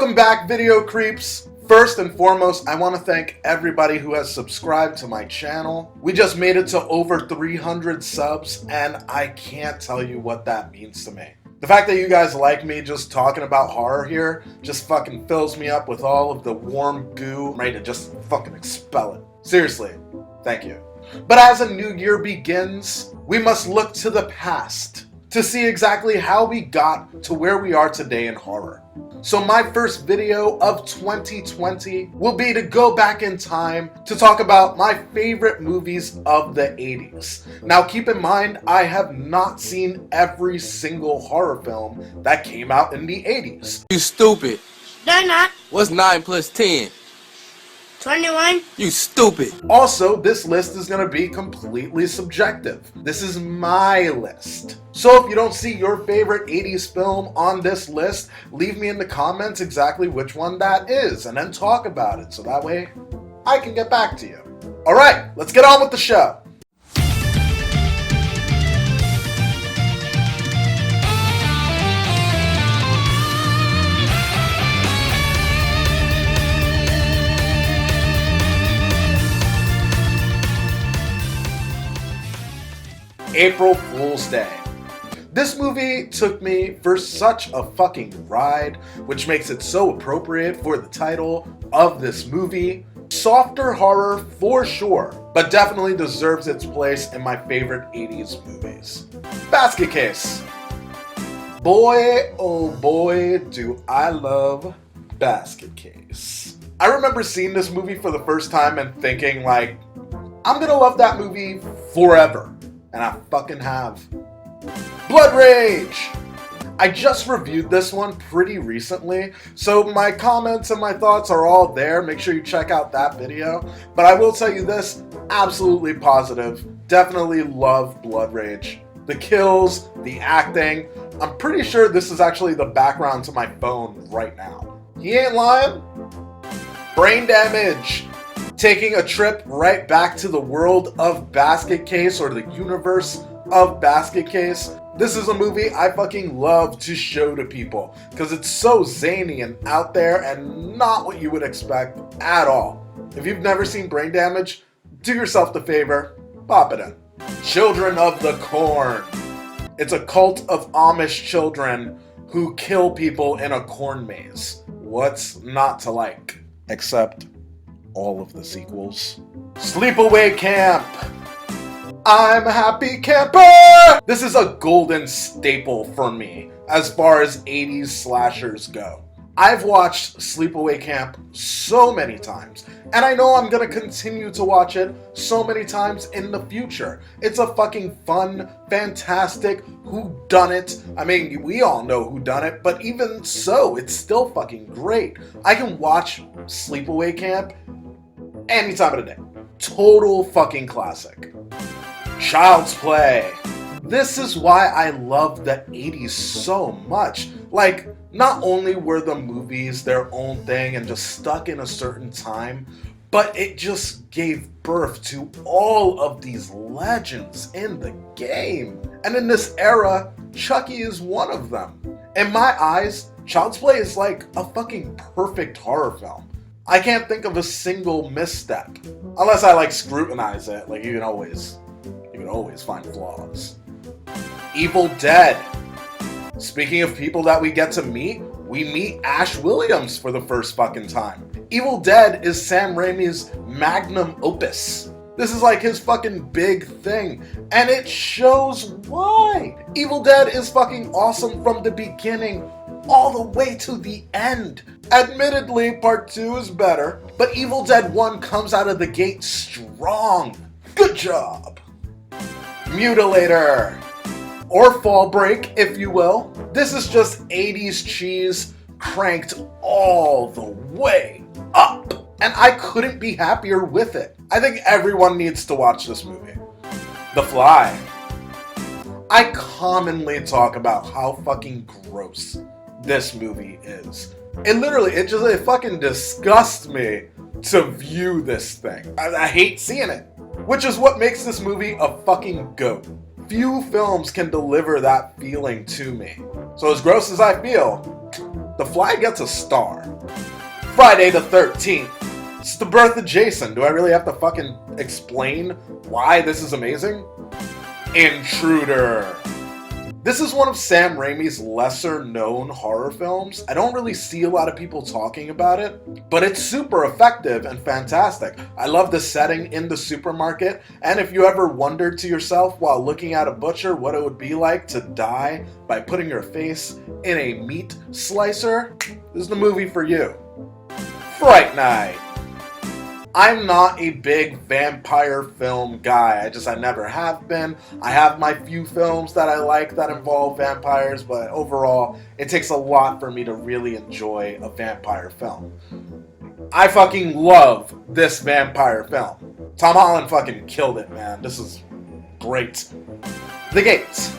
Welcome back, video creeps. First and foremost, I want to thank everybody who has subscribed to my channel. We just made it to over 300 subs, and I can't tell you what that means to me. The fact that you guys like me just talking about horror here just fucking fills me up with all of the warm goo. I'm ready to just fucking expel it. Seriously, thank you. But as a new year begins, we must look to the past to see exactly how we got to where we are today in horror. So my first video of 2020 will be to go back in time to talk about my favorite movies of the 80s. Now keep in mind, I have not seen every single horror film that came out in the 80s. You stupid. They're not. What's 9 plus 10? 21. You stupid. Also, this list is going to be completely subjective. This is my list. So if you don't see your favorite 80s film on this list, leave me in the comments exactly which one that is, and then talk about it, so that way I can get back to you. Alright, let's get on with the show. April Fool's Day. This movie took me for such a fucking ride, which makes it so appropriate for the title of this movie. Softer horror for sure, but definitely deserves its place in my favorite 80s movies. Basket Case. Boy, oh boy, do I love Basket Case. I remember seeing this movie for the first time and thinking like, I'm gonna love that movie forever. And I fucking have. Blood Rage! I just reviewed this one pretty recently, so my comments and my thoughts are all there. Make sure you check out that video. But I will tell you this, absolutely positive. Definitely love Blood Rage. The kills, the acting. I'm pretty sure this is actually the background to my phone right now. He ain't lying. Brain Damage. Taking a trip right back to the world of Basket Case, or the universe of Basket Case. This is a movie I fucking love to show to people because it's so zany and out there and not what you would expect at all. If you've never seen Brain Damage, do yourself the favor, pop it in. Children of the Corn. It's a cult of Amish children who kill people in a corn maze. What's not to like? Except all of the sequels. Sleepaway Camp. I'm a happy camper! This is a golden staple for me as far as 80s slashers go. I've watched Sleepaway Camp so many times, and I know I'm gonna continue to watch it so many times in the future. It's a fucking fun, fantastic whodunit. I mean, we all know whodunit, but even so, it's still fucking great. I can watch Sleepaway Camp any time of the day. Total fucking classic. Child's Play. This is why I love the 80s so much. Like, not only were the movies their own thing and just stuck in a certain time, but it just gave birth to all of these legends in the game. And in this era, Chucky is one of them. In my eyes, Child's Play is like a fucking perfect horror film. I can't think of a single misstep. Unless I like scrutinize it, like you can always find flaws. Evil Dead. Speaking of people that we get to meet, we meet Ash Williams for the first fucking time. Evil Dead is Sam Raimi's magnum opus. This is like his fucking big thing, and it shows why. Evil Dead is fucking awesome from the beginning all the way to the end. Admittedly, part 2 is better, but Evil Dead 1 comes out of the gate strong. Good job. Mutilator. Or Fall Break, if you will. This is just 80s cheese cranked all the way up. And I couldn't be happier with it. I think everyone needs to watch this movie. The Fly. I commonly talk about how fucking gross this movie is. It fucking disgusts me to view this thing. I hate seeing it, which is what makes this movie a fucking goat. Few films can deliver that feeling to me. So as gross as I feel, The Fly gets a star. Friday the 13th. It's the birth of Jason. Do I really have to fucking explain why this is amazing? Intruder. This is one of Sam Raimi's lesser known horror films. I don't really see a lot of people talking about it, but it's super effective and fantastic. I love the setting in the supermarket, and if you ever wondered to yourself while looking at a butcher what it would be like to die by putting your face in a meat slicer, this is the movie for you. Fright Night. I'm not a big vampire film guy. I never have been. I have my few films that I like that involve vampires, but overall, it takes a lot for me to really enjoy a vampire film. I fucking love this vampire film. Tom Holland fucking killed it, man. This is great. The Gate.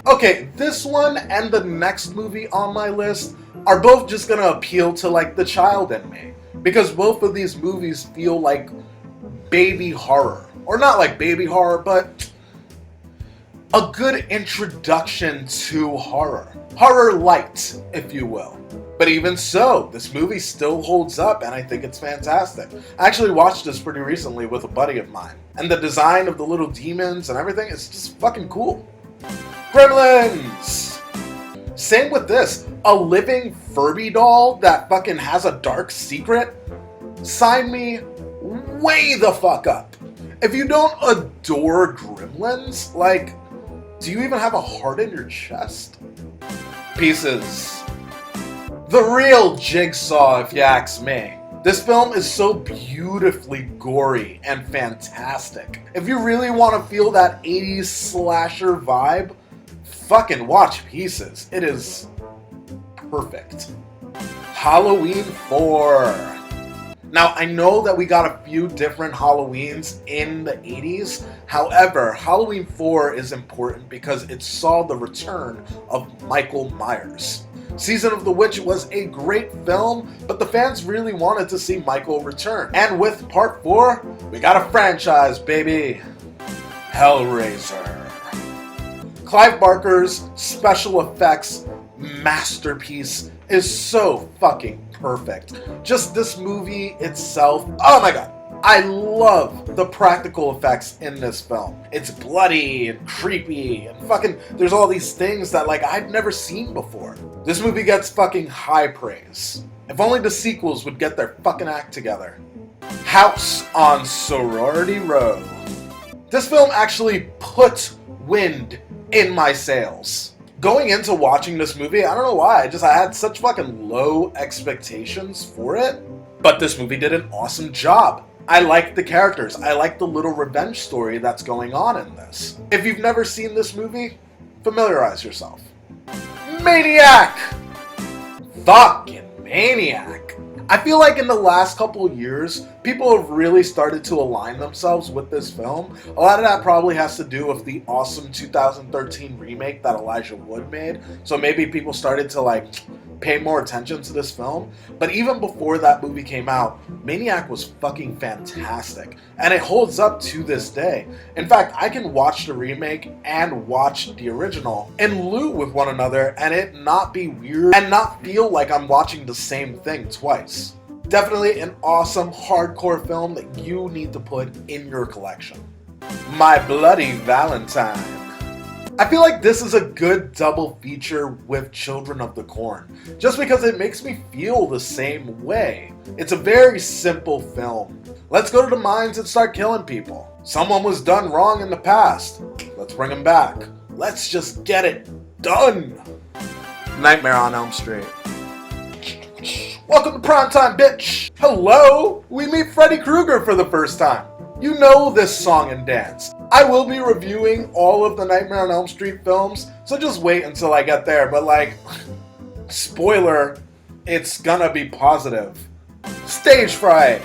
Okay, this one and the next movie on my list are both just gonna appeal to like the child in me. Because both of these movies feel like baby horror. Or not like baby horror, but a good introduction to horror. Horror light, if you will. But even so, this movie still holds up and I think it's fantastic. I actually watched this pretty recently with a buddy of mine. And the design of the little demons and everything is just fucking cool. Gremlins! Same with this. A living Furby doll that fucking has a dark secret? Sign me way the fuck up. If you don't adore Gremlins, like, do you even have a heart in your chest? Pieces. The real Jigsaw, if you ask me. This film is so beautifully gory and fantastic. If you really want to feel that 80s slasher vibe, fucking watch Pieces. It is perfect. Halloween 4. Now, I know that we got a few different Halloweens in the 80s. However, Halloween 4 is important because it saw the return of Michael Myers. Season of the Witch was a great film, but the fans really wanted to see Michael return. And with part 4, we got a franchise, baby. Hellraiser. Clive Barker's special effects masterpiece is so fucking perfect. Just this movie itself, oh my god. I love the practical effects in this film. It's bloody and creepy and fucking, there's all these things that like I've never seen before. This movie gets fucking high praise. If only the sequels would get their fucking act together. House on Sorority Row. This film actually put wind in my sails. Going into watching this movie, I don't know why, I had such fucking low expectations for it. But this movie did an awesome job. I like the characters. I like the little revenge story that's going on in this. If you've never seen this movie, familiarize yourself. Maniac! Fucking Maniac! I feel like in the last couple of years, people have really started to align themselves with this film. A lot of that probably has to do with the awesome 2013 remake that Elijah Wood made. So maybe people started to like pay more attention to this film. But even before that movie came out, Maniac was fucking fantastic. And it holds up to this day. In fact, I can watch the remake and watch the original in lieu with one another and it not be weird and not feel like I'm watching the same thing twice. Definitely an awesome hardcore film that you need to put in your collection. My Bloody Valentine. I feel like this is a good double feature with Children of the Corn, just because it makes me feel the same way. It's a very simple film. Let's go to the mines and start killing people. Someone was done wrong in the past. Let's bring them back. Let's just get it done. Nightmare on Elm Street. Welcome to Primetime, bitch! Hello! We meet Freddy Krueger for the first time. You know this song and dance. I will be reviewing all of the Nightmare on Elm Street films, so just wait until I get there, but like, spoiler, it's gonna be positive. Stage Fright.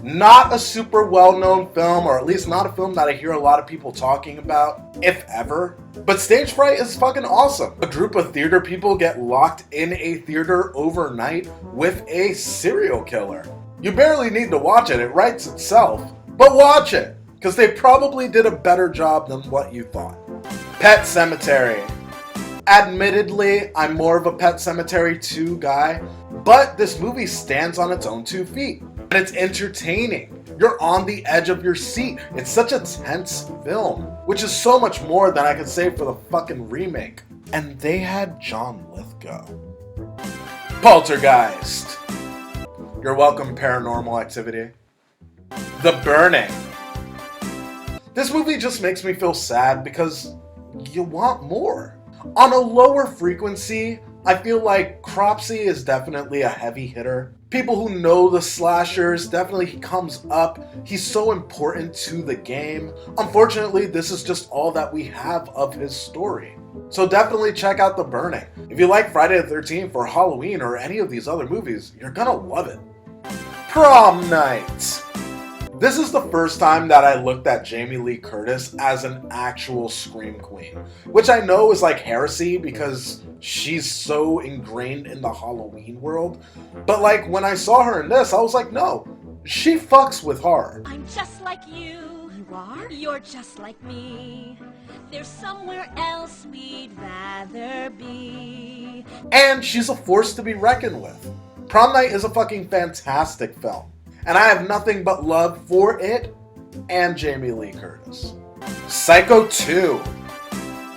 Not a super well-known film, or at least not a film that I hear a lot of people talking about, if ever. But Stage Fright is fucking awesome. A group of theater people get locked in a theater overnight with a serial killer. You barely need to watch it, it writes itself. But watch it, because they probably did a better job than what you thought. Pet Sematary. Admittedly, I'm more of a Pet Sematary 2 guy, but this movie stands on its own 2 feet. And it's entertaining. You're on the edge of your seat. It's such a tense film, which is so much more than I could say for the fucking remake. And they had John Lithgow. Poltergeist. You're welcome, Paranormal Activity. The Burning. This movie just makes me feel sad because you want more. On a lower frequency, I feel like Cropsey is definitely a heavy hitter. People who know the slashers, definitely he comes up. He's so important to the game. Unfortunately, this is just all that we have of his story. So definitely check out The Burning. If you like Friday the 13th or Halloween or any of these other movies, you're gonna love it. Prom Night. This is the first time that I looked at Jamie Lee Curtis as an actual Scream Queen, which I know is like heresy because she's so ingrained in the Halloween world. But like when I saw her in this, I was like, no, she fucks with horror. I'm just like you. You are? You're just like me. There's somewhere else we'd rather be. And she's a force to be reckoned with. Prom Night is a fucking fantastic film. And I have nothing but love for it and Jamie Lee Curtis. Psycho 2.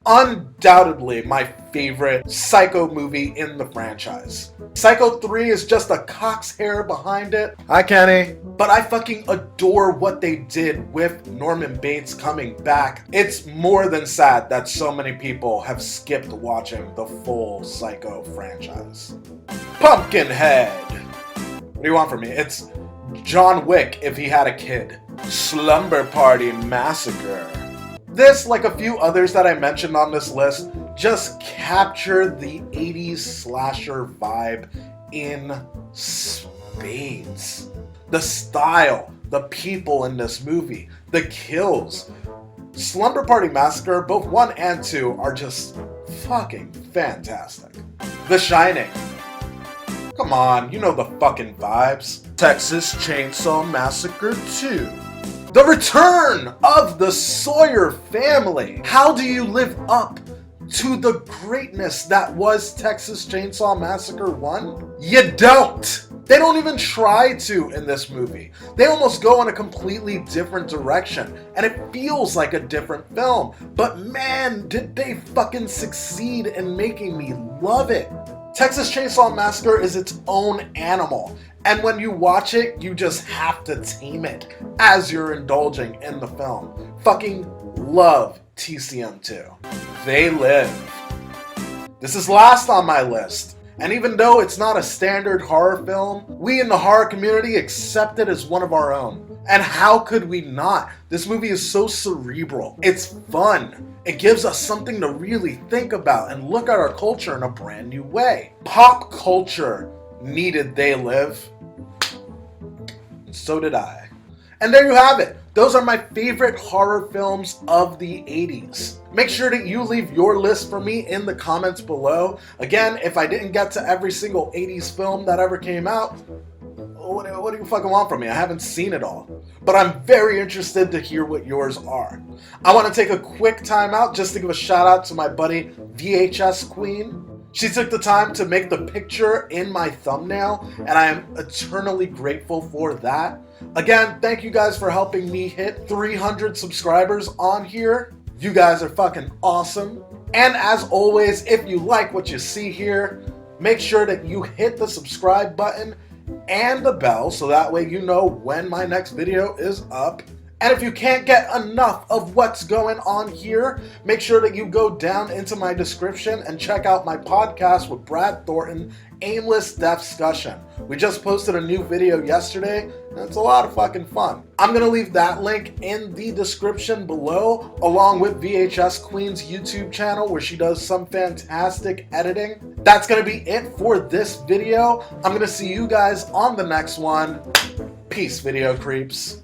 Undoubtedly my favorite Psycho movie in the franchise. Psycho 3 is just a cock's hair behind it. Hi, Kenny. But I fucking adore what they did with Norman Bates coming back. It's more than sad that so many people have skipped watching the full Psycho franchise. Pumpkinhead. What do you want from me? It's John Wick if he had a kid. Slumber Party Massacre. This, like a few others that I mentioned on this list, just capture the 80s slasher vibe in spades. The style, the people in this movie, the kills. Slumber Party Massacre, both 1 and 2, are just fucking fantastic. The Shining. Come on, you know the fucking vibes. Texas Chainsaw Massacre 2. The return of the Sawyer family. How do you live up to the greatness that was Texas Chainsaw Massacre 1? You don't. They don't even try to in this movie. They almost go in a completely different direction, and it feels like a different film. But man, did they fucking succeed in making me love it. Texas Chainsaw Massacre is its own animal, and when you watch it, you just have to tame it as you're indulging in the film. Fucking love TCM2. They Live. This is last on my list, and even though it's not a standard horror film, we in the horror community accept it as one of our own. And how could we not? This movie is so cerebral. It's fun. It gives us something to really think about and look at our culture in a brand new way. Pop culture needed They Live. And so did I. And there you have it. Those are my favorite horror films of the 80s. Make sure that you leave your list for me in the comments below. Again, if I didn't get to every single 80s film that ever came out, what do you fucking want from me? I haven't seen it all. But I'm very interested to hear what yours are. I want to take a quick time out just to give a shout out to my buddy VHS Queen. She took the time to make the picture in my thumbnail, and I am eternally grateful for that. Again, thank you guys for helping me hit 300 subscribers on here. You guys are fucking awesome. And as always, if you like what you see here, make sure that you hit the subscribe button and the bell so that way you know when my next video is up. And if you can't get enough of what's going on here, make sure that you go down into my description and check out my podcast with Brad Thornton, Aimless Discussion. We just posted a new video yesterday, and it's a lot of fucking fun. I'm going to leave that link in the description below, along with VHS Queen's YouTube channel, where she does some fantastic editing. That's going to be it for this video. I'm going to see you guys on the next one. Peace, video creeps.